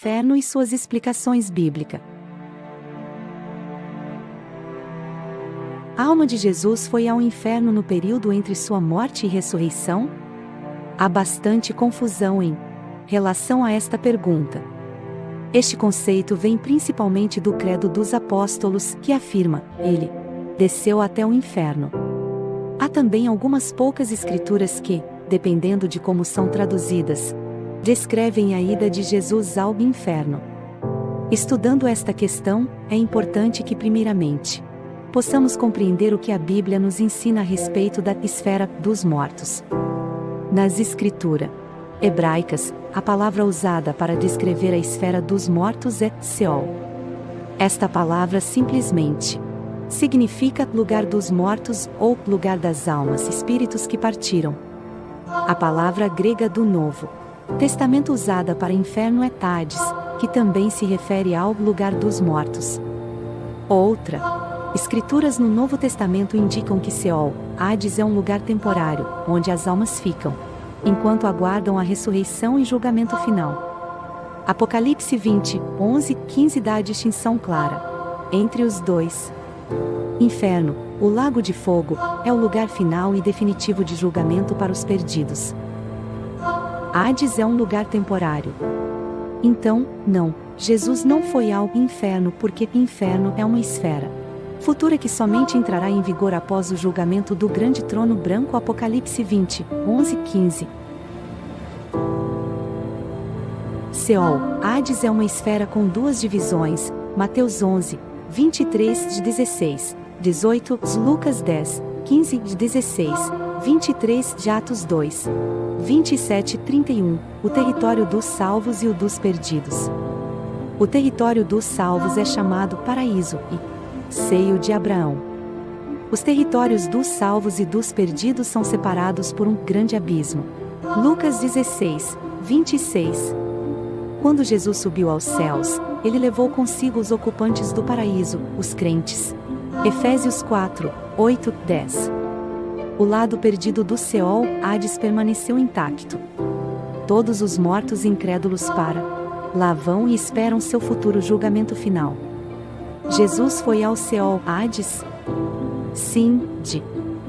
inferno e suas explicações bíblicas. A alma de Jesus foi ao inferno no período entre sua morte e ressurreição? Há bastante confusão em relação a esta pergunta. Este conceito vem principalmente do Credo dos Apóstolos, que afirma: ele desceu até o inferno. Há também algumas poucas escrituras que, dependendo de como são traduzidas, descrevem a ida de Jesus ao inferno. Estudando esta questão, é importante que, primeiramente, possamos compreender o que a Bíblia nos ensina a respeito da esfera dos mortos. Nas escrituras hebraicas, a palavra usada para descrever a esfera dos mortos é Seol. Esta palavra simplesmente significa lugar dos mortos ou lugar das almas, espíritos que partiram. A palavra grega do Novo Testamento usada para inferno é Hades, que também se refere ao lugar dos mortos. Escrituras no Novo Testamento indicam que Seol, Hades, é um lugar temporário, onde as almas ficam, enquanto aguardam a ressurreição e julgamento final. Apocalipse 20, 11, 15 dá a distinção clara entre os dois. Inferno, o lago de fogo, é o lugar final e definitivo de julgamento para os perdidos. Hades é um lugar temporário. Então, não, Jesus não foi ao inferno porque inferno é uma esfera futura que somente entrará em vigor após o julgamento do grande trono branco. Apocalipse 20, 11, 15. Seol, Hades é uma esfera com duas divisões, Mateus 11, 23 de 16, 18, Lucas 10, 15 de 16, 23 de Atos 2, 27, 31, o território dos salvos e o dos perdidos. O território dos salvos é chamado paraíso e seio de Abraão. Os territórios dos salvos e dos perdidos são separados por um grande abismo. Lucas 16, 26. Quando Jesus subiu aos céus, ele levou consigo os ocupantes do paraíso, os crentes. Efésios 4, 8, 10. O lado perdido do Seol, Hades, permaneceu intacto. Todos os mortos incrédulos para lá vão e esperam seu futuro julgamento final. Jesus foi ao Seol, Hades? Sim, de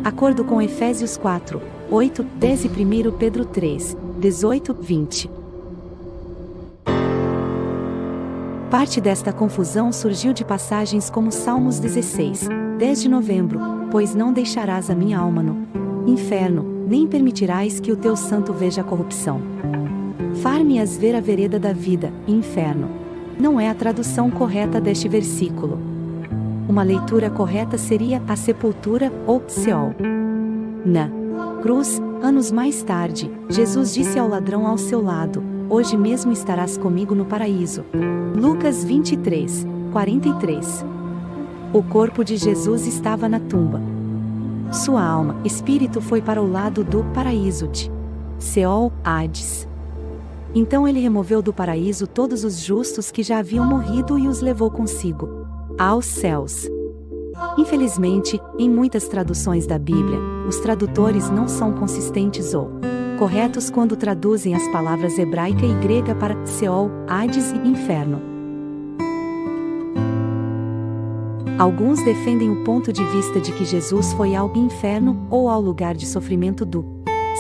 acordo com Efésios 4, 8, 10 e 1 Pedro 3, 18, 20. Parte desta confusão surgiu de passagens como Salmos 16, 10 de novembro, pois não deixarás a minha alma no inferno, nem permitirás que o teu santo veja a corrupção. Far-me-ás ver a vereda da vida, inferno. Não é a tradução correta deste versículo. Uma leitura correta seria a sepultura ou Seol. Na cruz, anos mais tarde, Jesus disse ao ladrão ao seu lado: hoje mesmo estarás comigo no paraíso. Lucas 23, 43. O corpo de Jesus estava na tumba. Sua alma, espírito, foi para o lado do paraíso de Seol, Hades. Então ele removeu do paraíso todos os justos que já haviam morrido e os levou consigo aos céus. Infelizmente, em muitas traduções da Bíblia, os tradutores não são consistentes ou corretos quando traduzem as palavras hebraica e grega para Seol, Hades e inferno. Alguns defendem o ponto de vista de que Jesus foi ao inferno ou ao lugar de sofrimento do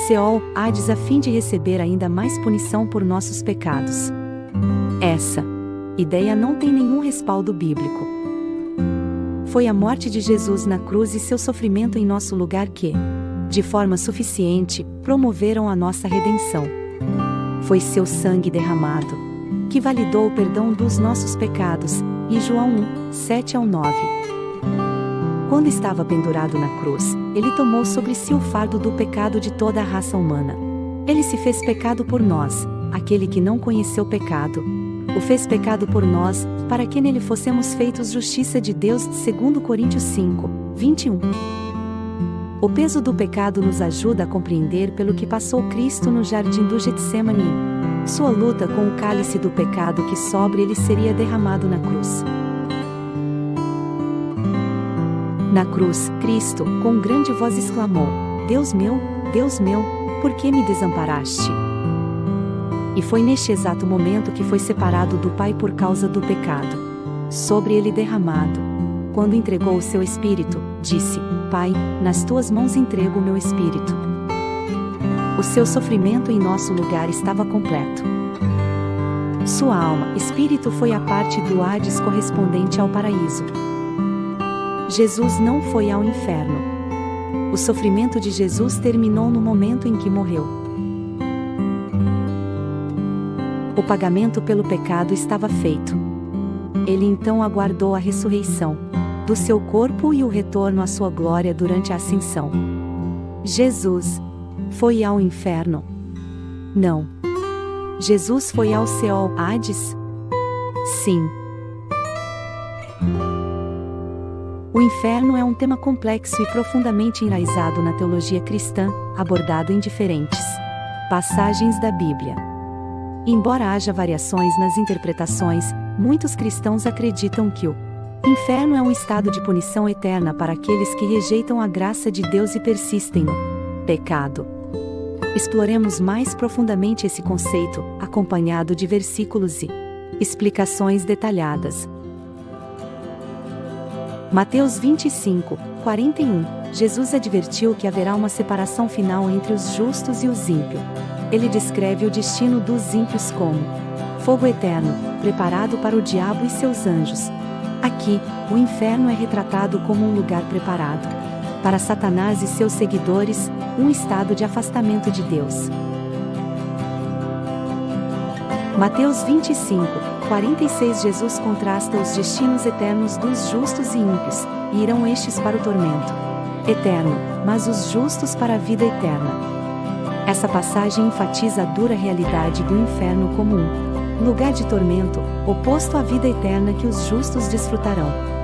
Seol, Hades, a fim de receber ainda mais punição por nossos pecados. Essa ideia não tem nenhum respaldo bíblico. Foi a morte de Jesus na cruz e seu sofrimento em nosso lugar que, de forma suficiente, promoveram a nossa redenção. Foi seu sangue derramado que validou o perdão dos nossos pecados, e João 1, 7 ao 9. Quando estava pendurado na cruz, ele tomou sobre si o fardo do pecado de toda a raça humana. Ele se fez pecado por nós, aquele que não conheceu pecado. O fez pecado por nós, para que nele fossemos feitos justiça de Deus, segundo Coríntios 5, 21. O peso do pecado nos ajuda a compreender pelo que passou Cristo no jardim do Getsemane. Sua luta com o cálice do pecado que sobre ele seria derramado na cruz. Na cruz, Cristo, com grande voz exclamou: Deus meu, por que me desamparaste? E foi neste exato momento que foi separado do Pai por causa do pecado. Sobre ele derramado. Quando entregou o seu espírito, disse: Pai, nas tuas mãos entrego o meu espírito. O seu sofrimento em nosso lugar estava completo. Sua alma, espírito foi a parte do Hades correspondente ao paraíso. Jesus não foi ao inferno. O sofrimento de Jesus terminou no momento em que morreu. O pagamento pelo pecado estava feito. Ele então aguardou a ressurreição do seu corpo e o retorno à sua glória durante a ascensão. Jesus foi ao inferno? Não. Jesus foi ao Seol, Hades? Sim. O inferno é um tema complexo e profundamente enraizado na teologia cristã, abordado em diferentes passagens da Bíblia. Embora haja variações nas interpretações, muitos cristãos acreditam que o inferno é um estado de punição eterna para aqueles que rejeitam a graça de Deus e persistem no pecado. Exploremos mais profundamente esse conceito, acompanhado de versículos e explicações detalhadas. Mateus 25, 41. Jesus advertiu que haverá uma separação final entre os justos e os ímpios. Ele descreve o destino dos ímpios como fogo eterno, preparado para o diabo e seus anjos. Aqui, o inferno é retratado como um lugar preparado para Satanás e seus seguidores, um estado de afastamento de Deus. Mateus 25, 46. Jesus contrasta os destinos eternos dos justos e ímpios, e irão estes para o tormento eterno, mas os justos para a vida eterna. Essa passagem enfatiza a dura realidade do inferno como um lugar de tormento, oposto à vida eterna que os justos desfrutarão.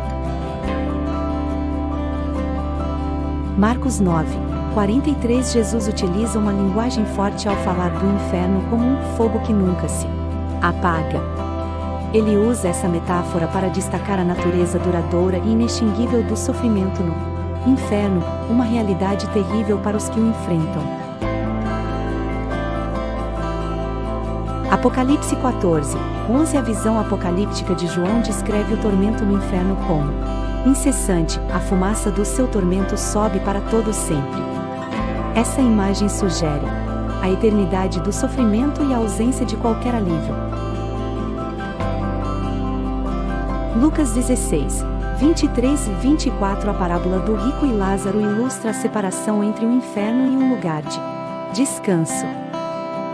Marcos 9, 43. Jesus utiliza uma linguagem forte ao falar do inferno como um fogo que nunca se apaga. Ele usa essa metáfora para destacar a natureza duradoura e inextinguível do sofrimento no inferno, uma realidade terrível para os que o enfrentam. Apocalipse 14, 11. A visão apocalíptica de João descreve o tormento no inferno como incessante, a fumaça do seu tormento sobe para todo sempre. Essa imagem sugere a eternidade do sofrimento e a ausência de qualquer alívio. Lucas 16, 23 e 24. A parábola do rico e Lázaro ilustra a separação entre um inferno e um lugar de descanso.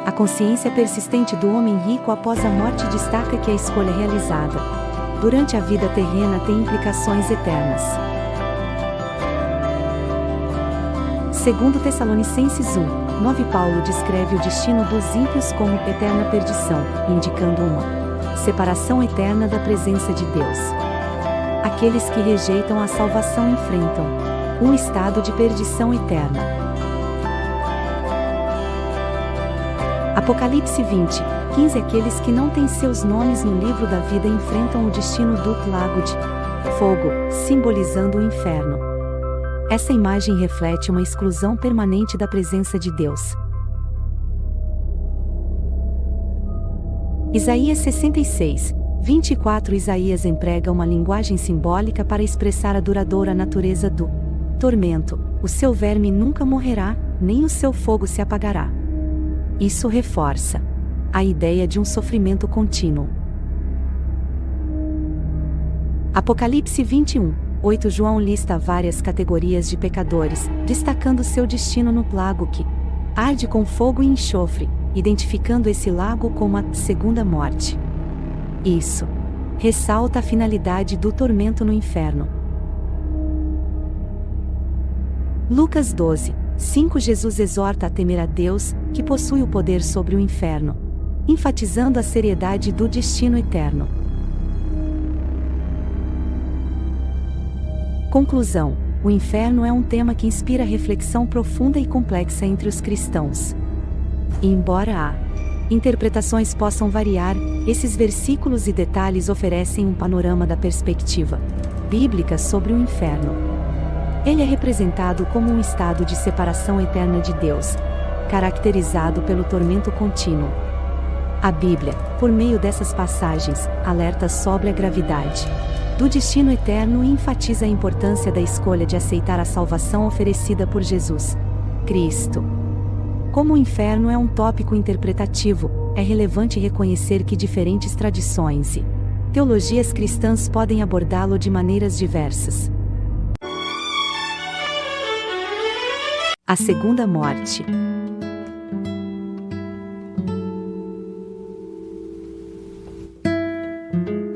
A consciência persistente do homem rico após a morte destaca que a escolha realizada durante a vida terrena tem implicações eternas. 2 Tessalonicenses 1, 9. Paulo descreve o destino dos ímpios como eterna perdição, indicando uma separação eterna da presença de Deus. Aqueles que rejeitam a salvação enfrentam um estado de perdição eterna. Apocalipse 20, 15. Aqueles que não têm seus nomes no livro da vida enfrentam o destino do lago de fogo, simbolizando o inferno. Essa imagem reflete uma exclusão permanente da presença de Deus. Isaías 66, 24. Isaías emprega uma linguagem simbólica para expressar a duradoura natureza do tormento. O seu verme nunca morrerá, nem o seu fogo se apagará. Isso reforça a ideia de um sofrimento contínuo. Apocalipse 21, 8. João lista várias categorias de pecadores, destacando seu destino no lago que arde com fogo e enxofre, identificando esse lago como a segunda morte. Isso ressalta a finalidade do tormento no inferno. Lucas 12, 5. Jesus exorta a temer a Deus, que possui o poder sobre o inferno, enfatizando a seriedade do destino eterno. Conclusão: o inferno é um tema que inspira reflexão profunda e complexa entre os cristãos. E embora interpretações possam variar, esses versículos e detalhes oferecem um panorama da perspectiva bíblica sobre o inferno. Ele é representado como um estado de separação eterna de Deus, caracterizado pelo tormento contínuo. A Bíblia, por meio dessas passagens, alerta sobre a gravidade do destino eterno e enfatiza a importância da escolha de aceitar a salvação oferecida por Jesus Cristo. Como o inferno é um tópico interpretativo, é relevante reconhecer que diferentes tradições e teologias cristãs podem abordá-lo de maneiras diversas. A segunda morte.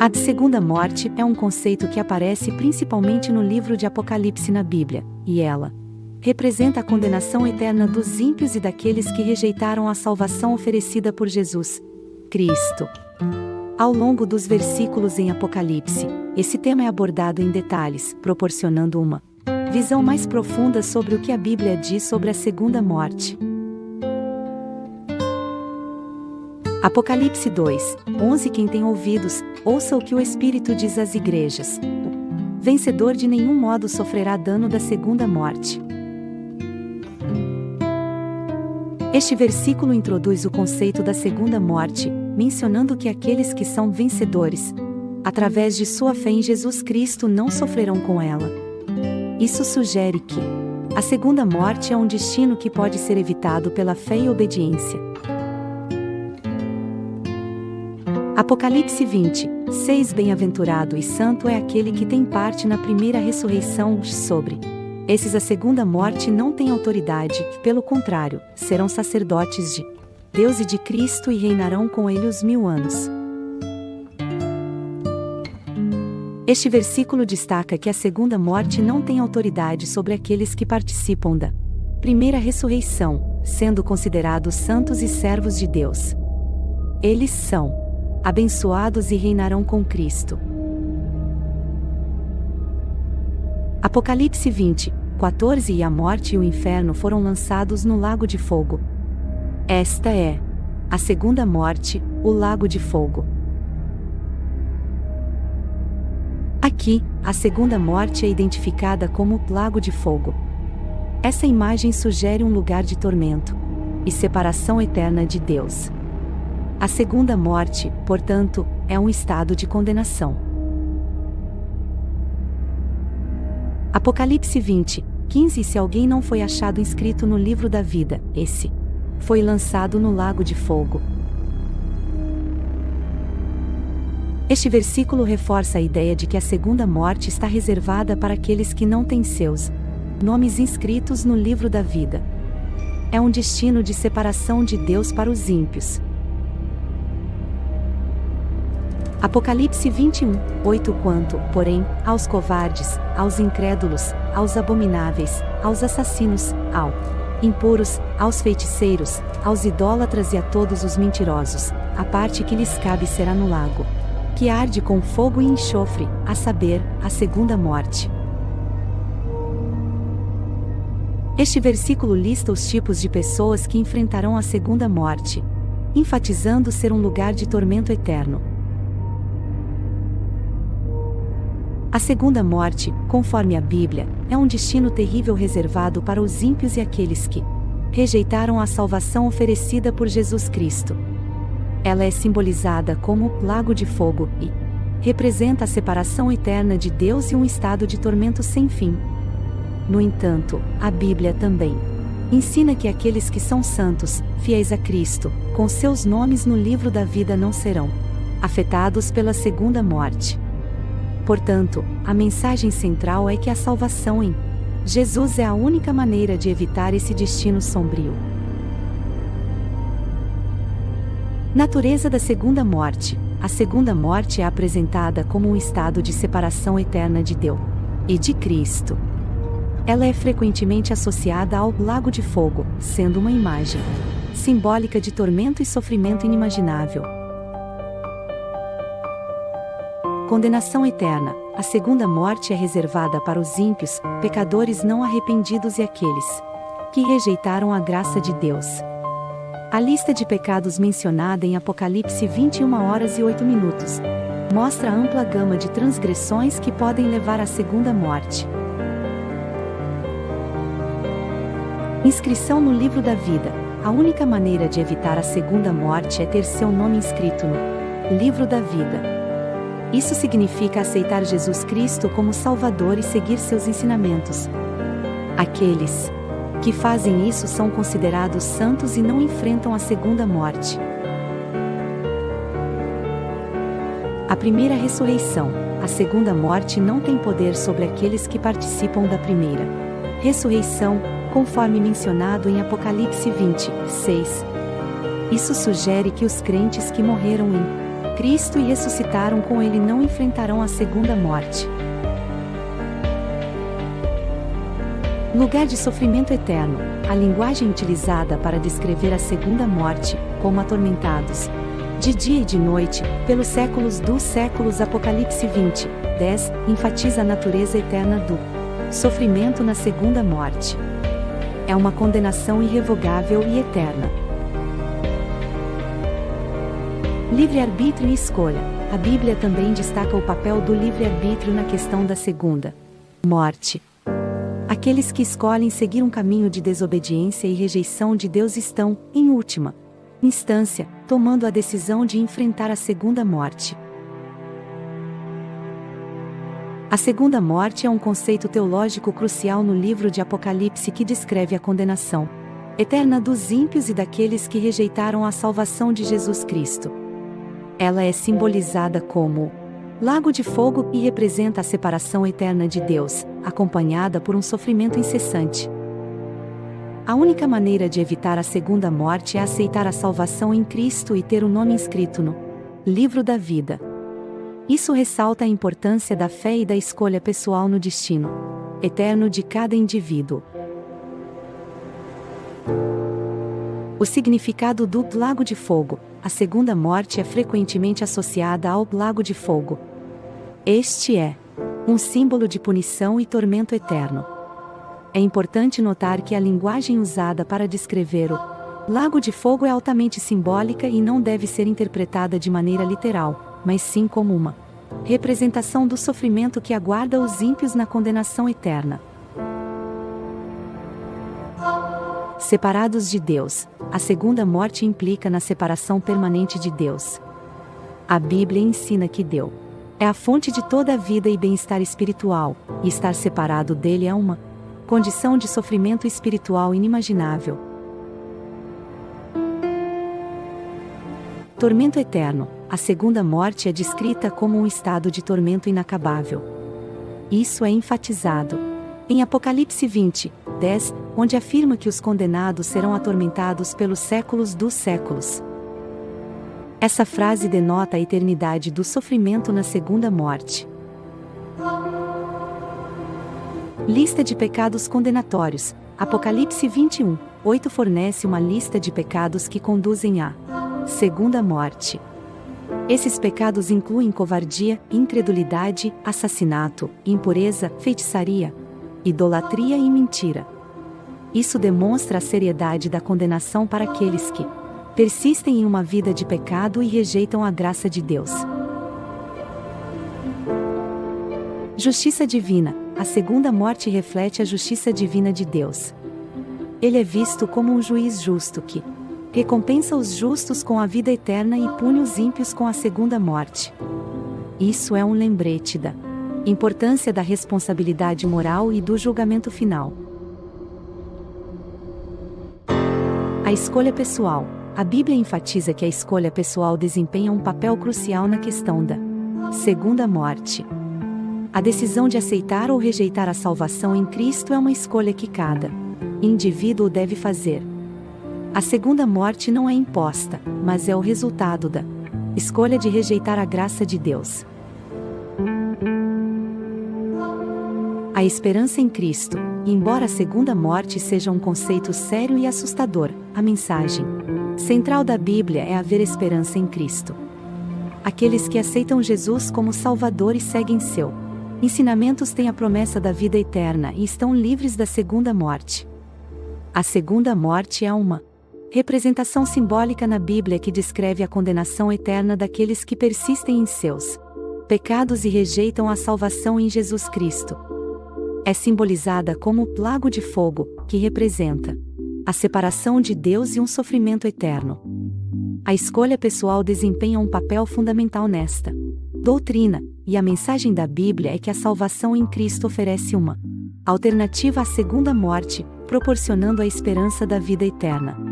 A segunda morte é um conceito que aparece principalmente no livro de Apocalipse na Bíblia, e ela representa a condenação eterna dos ímpios e daqueles que rejeitaram a salvação oferecida por Jesus Cristo. Ao longo dos versículos em Apocalipse, esse tema é abordado em detalhes, proporcionando uma visão mais profunda sobre o que a Bíblia diz sobre a segunda morte. Apocalipse 2:11 Quem tem ouvidos, ouça o que o Espírito diz às igrejas. O vencedor de nenhum modo sofrerá dano da segunda morte. Este versículo introduz o conceito da segunda morte, mencionando que aqueles que são vencedores, através de sua fé em Jesus Cristo, não sofrerão com ela. Isso sugere que a segunda morte é um destino que pode ser evitado pela fé e obediência. Apocalipse 20:6 Bem-aventurado e santo é aquele que tem parte na primeira ressurreição. Sobre esses a segunda morte não tem autoridade, pelo contrário, serão sacerdotes de Deus e de Cristo e reinarão com ele os 1000 anos. Este versículo destaca que a segunda morte não tem autoridade sobre aqueles que participam da primeira ressurreição, sendo considerados santos e servos de Deus. Eles são abençoados e reinarão com Cristo. Apocalipse 20:14 E a morte e o inferno foram lançados no lago de fogo. Esta é a segunda morte, o lago de fogo. Aqui, a segunda morte é identificada como lago de fogo. Essa imagem sugere um lugar de tormento e separação eterna de Deus. A segunda morte, portanto, é um estado de condenação. Apocalipse 20:15 E se alguém não foi achado inscrito no livro da vida, esse foi lançado no lago de fogo. Este versículo reforça a ideia de que a segunda morte está reservada para aqueles que não têm seus nomes inscritos no livro da vida. É um destino de separação de Deus para os ímpios. Apocalipse 21:8 Quanto, porém, aos covardes, aos incrédulos, aos abomináveis, aos assassinos, aos impuros, aos feiticeiros, aos idólatras e a todos os mentirosos, a parte que lhes cabe será no lago, que arde com fogo e enxofre, a saber, a segunda morte. Este versículo lista os tipos de pessoas que enfrentarão a segunda morte, enfatizando ser um lugar de tormento eterno. A segunda morte, conforme a Bíblia, é um destino terrível reservado para os ímpios e aqueles que rejeitaram a salvação oferecida por Jesus Cristo. Ela é simbolizada como lago de fogo e representa a separação eterna de Deus e um estado de tormento sem fim. No entanto, a Bíblia também ensina que aqueles que são santos, fiéis a Cristo, com seus nomes no livro da vida não serão afetados pela segunda morte. Portanto, a mensagem central é que a salvação em Jesus é a única maneira de evitar esse destino sombrio. Natureza da segunda morte. A segunda morte é apresentada como um estado de separação eterna de Deus e de Cristo. Ela é frequentemente associada ao lago de fogo, sendo uma imagem simbólica de tormento e sofrimento inimaginável. Condenação eterna. A segunda morte é reservada para os ímpios, pecadores não arrependidos e aqueles que rejeitaram a graça de Deus. A lista de pecados mencionada em Apocalipse 21h08 mostra a ampla gama de transgressões que podem levar à segunda morte. Inscrição no livro da vida. A única maneira de evitar a segunda morte é ter seu nome inscrito no livro da vida. Isso significa aceitar Jesus Cristo como Salvador e seguir seus ensinamentos. Aqueles que fazem isso são considerados santos e não enfrentam a segunda morte. A primeira ressurreição. A segunda morte não tem poder sobre aqueles que participam da primeira ressurreição, conforme mencionado em Apocalipse 20:6. Isso sugere que os crentes que morreram em Cristo e ressuscitaram com Ele não enfrentarão a segunda morte. Lugar de sofrimento eterno. A linguagem utilizada para descrever a segunda morte, como atormentados de dia e de noite, pelos séculos dos séculos. Apocalipse 20:10, enfatiza a natureza eterna do sofrimento na segunda morte. É uma condenação irrevogável e eterna. Livre-arbítrio e escolha. A Bíblia também destaca o papel do livre-arbítrio na questão da segunda morte. Aqueles que escolhem seguir um caminho de desobediência e rejeição de Deus estão, em última instância, tomando a decisão de enfrentar a segunda morte. A segunda morte é um conceito teológico crucial no livro de Apocalipse que descreve a condenação eterna dos ímpios e daqueles que rejeitaram a salvação de Jesus Cristo. Ela é simbolizada como lago de fogo e representa a separação eterna de Deus, acompanhada por um sofrimento incessante. A única maneira de evitar a segunda morte é aceitar a salvação em Cristo e ter o nome inscrito no livro da vida. Isso ressalta a importância da fé e da escolha pessoal no destino eterno de cada indivíduo. O significado do lago de fogo. A segunda morte é frequentemente associada ao lago de fogo. Este é um símbolo de punição e tormento eterno. É importante notar que a linguagem usada para descrever o lago de fogo é altamente simbólica e não deve ser interpretada de maneira literal, mas sim como uma representação do sofrimento que aguarda os ímpios na condenação eterna. Separados de Deus. A segunda morte implica na separação permanente de Deus. A Bíblia ensina que Deus é a fonte de toda a vida e bem-estar espiritual, e estar separado dele é uma condição de sofrimento espiritual inimaginável. Tormento eterno. A segunda morte é descrita como um estado de tormento inacabável. Isso é enfatizado em Apocalipse 20:10, onde afirma que os condenados serão atormentados pelos séculos dos séculos. Essa frase denota a eternidade do sofrimento na segunda morte. Lista de pecados condenatórios. Apocalipse 21:8 fornece uma lista de pecados que conduzem à segunda morte. Esses pecados incluem covardia, incredulidade, assassinato, impureza, feitiçaria, idolatria e mentira. Isso demonstra a seriedade da condenação para aqueles que persistem em uma vida de pecado e rejeitam a graça de Deus. Justiça divina. A segunda morte reflete a justiça divina de Deus. Ele é visto como um juiz justo que recompensa os justos com a vida eterna e pune os ímpios com a segunda morte. Isso é um lembrete da importância da responsabilidade moral e do julgamento final. A escolha pessoal. A Bíblia enfatiza que a escolha pessoal desempenha um papel crucial na questão da segunda morte. A decisão de aceitar ou rejeitar a salvação em Cristo é uma escolha que cada indivíduo deve fazer. A segunda morte não é imposta, mas é o resultado da escolha de rejeitar a graça de Deus. A esperança em Cristo. Embora a segunda morte seja um conceito sério e assustador, a mensagem central da Bíblia é haver esperança em Cristo. Aqueles que aceitam Jesus como Salvador e seguem seu ensinamentos têm a promessa da vida eterna e estão livres da segunda morte. A segunda morte é uma representação simbólica na Bíblia que descreve a condenação eterna daqueles que persistem em seus pecados e rejeitam a salvação em Jesus Cristo. É simbolizada como lago de fogo, que representa a separação de Deus e um sofrimento eterno. A escolha pessoal desempenha um papel fundamental nesta doutrina, e a mensagem da Bíblia é que a salvação em Cristo oferece uma alternativa à segunda morte, proporcionando a esperança da vida eterna.